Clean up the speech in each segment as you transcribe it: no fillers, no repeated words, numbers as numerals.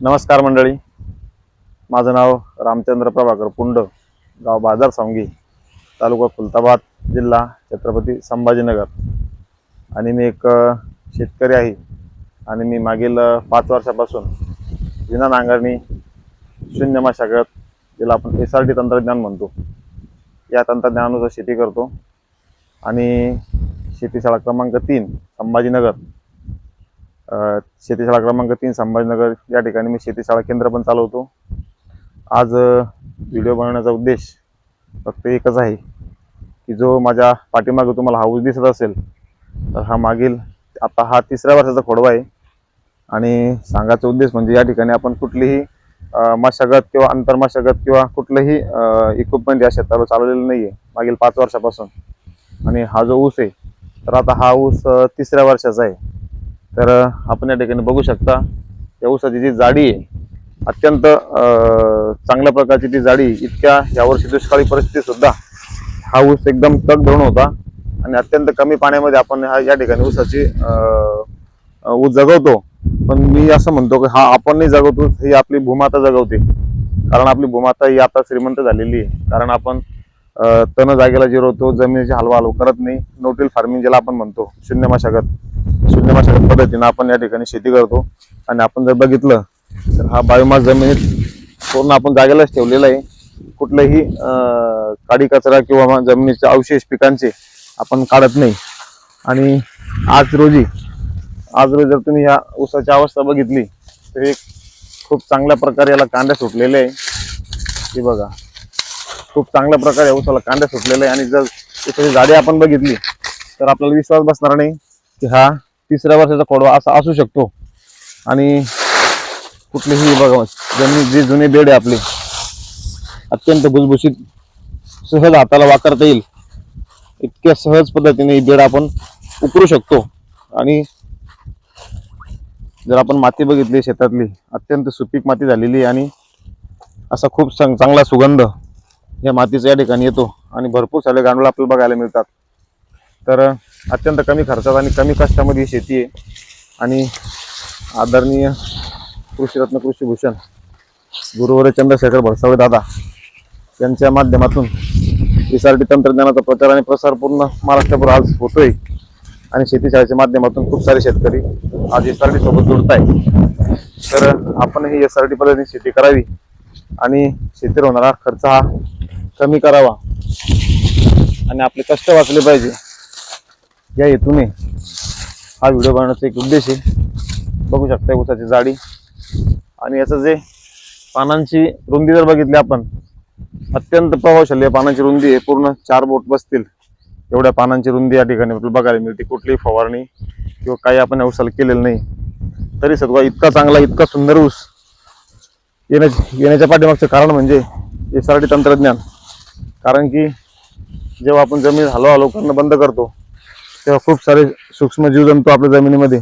नमस्कार मंडळी, माझं नाव रामचंद्र प्रभाकर पुंड, गाव बाजार सांगी, तालुका खुलताबाद, जिल्हा छत्रपती संभाजीनगर। आणि मी एक शेतकरी आहे आणि मी मागील 5 वर्षापासून विना नांगरणी शून्य मशागत, ज्याला आपण SRT तंत्रज्ञान म्हणतो, या तंत्रज्ञानानुसार शेती करतो। आणि शेतीशाळा क्रमांक 3 संभाजीनगर, शेतीशाळा क्रमांक 3 संभाजीनगर या ठिकाणी मी शेतीशाळा केंद्र पण चालवतो। आज व्हिडिओ बनवण्याचा उद्देश फक्त एकच आहे की जो माझ्या पाठीमागे तुम्हाला हाऊस दिसत असेल, तर हा मागील आता हा 3ऱ्या वर्षाचा खोडवा आहे। आणि सांगायचा उद्देश म्हणजे या ठिकाणी आपण कुठलीही मशागत किंवा अंतर्मशागत किंवा कुठलंही इक्विपमेंट या शेतावर चालवलेलं नाही आहे मागील 5 वर्षापासून। आणि हा जो ऊस आहे, तर आता हा ऊस 3ऱ्या वर्षाचा आहे। तर आपण या ठिकाणी बघू शकता, या ऊसाची जी जाडी आहे अत्यंत चांगल्या प्रकारची ती जाडी। इतक्या यावर्षी दुष्काळी परिस्थिती सुद्धा हा ऊस एकदम तग धरून होता आणि अत्यंत कमी पाण्यामध्ये आपण या ठिकाणी ऊसाची ऊस जगवतो। पण मी असं म्हणतो की हा आपण नाही जगवतो, ही आपली भूमाता जगवते। कारण आपली भूमाता ही आता श्रीमंत झालेली आहे, कारण आपण तण जागेला जिरवतो, जमिनीची हलवा करत नाही। नो टिल फार्मिंग ज्याला आपण म्हणतो, शून्य मशागत पद्धतीने आपण या ठिकाणी शेती करतो। आणि आपण जर बघितलं तर हा बायोमास जमिनीत पूर्ण आपण जागेलाच ठेवलेला आहे। कुठलाही काडी कचरा किंवा जमिनीचे अवशेष पिकांचे आपण काढत नाही। आणि आज रोजी जर तुम्ही या ऊसाची अवस्था बघितली तर एक खूप चांगल्या प्रकारे याला कांड्या सुटलेले आहे। हे बघा, खूप चांगल्या प्रकारे ऊसाला कांड्या सुटलेले आहे। आणि जर ऊसाची जाडी आपण बघितली तर आपल्याला विश्वास बसणार नाही की हा 3ऱ्या वर्षाचा खोडवा असा असू शकतो। आणि कुठलीही बघा, जमीन जी जुने बेड आहे आपले, अत्यंत भुसभुशीत, सहज हाताला वापरता येईल इतक्या सहज पद्धतीने ही बेड आपण उकरू शकतो। आणि जर आपण माती बघितली शेतातली, अत्यंत सुपीक माती झालेली आहे आणि असा खूप चांगला सुगंध या मातीचा या ठिकाणी येतो आणि भरपूर सारे गांडूळ आपल्याला बघायला मिळतात। तर अत्यंत कमी खर्चात आणि कमी कष्टामध्ये ही शेती आहे। आणि आदरणीय कृषीरत्न कृषीभूषण गुरुवर्य चंद्रशेखर भरसावळे दादा यांच्या माध्यमातून SRT तंत्रज्ञानाचा प्रचार आणि प्रसार पूर्ण महाराष्ट्रभर आज होतोय। आणि शेतीशाळेच्या माध्यमातून खूप सारे शेतकरी आज SRT सोबत जोडत आहे। तर आपण ही SRT पद्धतीने शेती करावी आणि शेतीवर होणारा खर्च हा कमी करावा आणि आपले कष्ट वाचले पाहिजे, या हेतूने हा व्हिडिओ बनवण्याचा एक उद्देश आहे। बघू शकता ऊसाची जाडी आणि याचं जे पानांची रुंदी जर बघितली आपण, अत्यंत प्रभावशाली पानांची रुंदी आहे। पूर्ण 4 बोट बसतील एवढ्या पानांची रुंदी या ठिकाणी आपल्याला बघायला मिळते। कुठलीही फवारणी किंवा काही आपण ऊसाला केलेलं नाही, तरी सुद्धा इतका चांगला, इतका सुंदर ऊस येण्याच्या पाठीमागचं कारण म्हणजे SRT तंत्रज्ञान। कारण की जेव्हा आपण जमीन हलव करणं बंद करतो, तेव्हा खूप सारे सूक्ष्म जीवजंतू आपल्या जमिनीमध्ये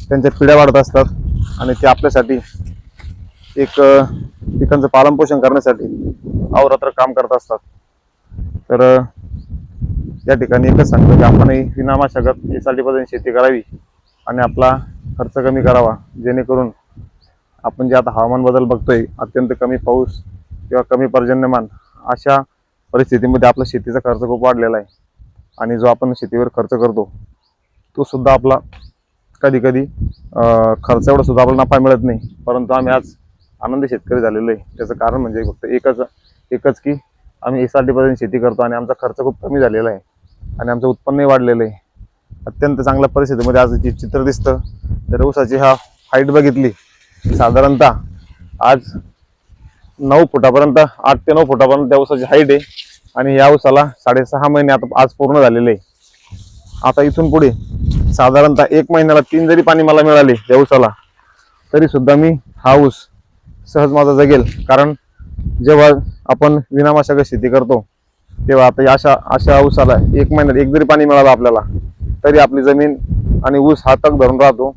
त्यांच्या पिढ्या वाढत असतात आणि ते आपल्यासाठी एक पिकांचं पालनपोषण करण्यासाठी अहोरात्र काम करत असतात। तर या ठिकाणी एकच सांगतो की आपणही विनामशागत SRT पद्धतीने शेती करावी आणि आपला खर्च कमी करावा, जेणेकरून आपण जे आता हवामान बदल बघतोय, अत्यंत कमी पाऊस किंवा कमी पर्जन्यमान, अशा परिस्थितीमध्ये आपला शेतीचा खर्च खूप वाढलेला आहे। आणि जो आपण शेतीवर खर्च करतो तो सुद्धा आपला कधी कधी खर्च एवढा सुद्धा आपल्याला नफा मिळत नाही। परंतु आम्ही आज आनंदी शेतकरी झालेलो आहे। त्याचं कारण म्हणजे फक्त एकच की आम्ही SRT पद्धतीने शेती करतो आणि आमचा खर्च खूप कमी झालेला आहे आणि आमचं उत्पन्नही वाढलेलं आहे। अत्यंत चांगल्या परिस्थितीमध्ये आज जे चित्र दिसतं, तर ऊसाची हा हाईट बघितली, साधारणतः आज 9 फुटापर्यंत, 8 ते 9 फुटापर्यंत त्या ऊसाची हाईट आहे। आणि या ऊसाला 6.5 महिने आता आज पूर्ण झालेले आहे। आता इथून पुढे साधारणतः 1 महिन्याला 3 जरी पाणी मला मिळाले या ऊसाला, तरी सुद्धा मी हा ऊस सहज माझा जगेल। कारण जेव्हा आपण विनामशागत शेती करतो, तेव्हा आता अशा ऊसाला 1 महिन्यात 1 जरी पाणी मिळालं आपल्याला, तरी आपली जमीन आणि ऊस हा तग धरून राहतो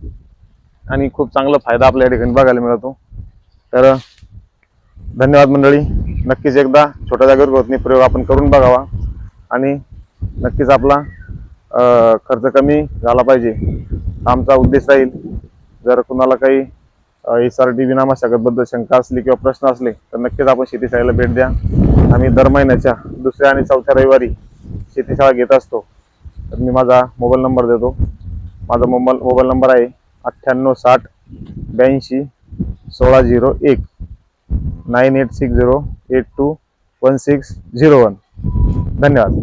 आणि खूप चांगला फायदा आपल्या या ठिकाणी बघायला मिळतो। तर धन्यवाद मंडळी, नक्कीच एकदा छोट्या जागेवर होत नाही प्रयोग आपण करून बघावा आणि नक्कीच आपला खर्च कमी झाला पाहिजे, आमचा उद्देश राहील। जर कुणाला काही SRT विनामशागतबद्दल शंका असली किंवा प्रश्न असले तर नक्कीच आपण शेतीशाळेला भेट द्या. आम्ही दर महिन्याच्या दुसऱ्या आणि चौथ्या रविवारी शेतीशाळा घेत असतो. तर मी माझा मोबाईल नंबर देतो. माझा मोबाईल नंबर आहे 9860821601 9860821601. धन्यवाद.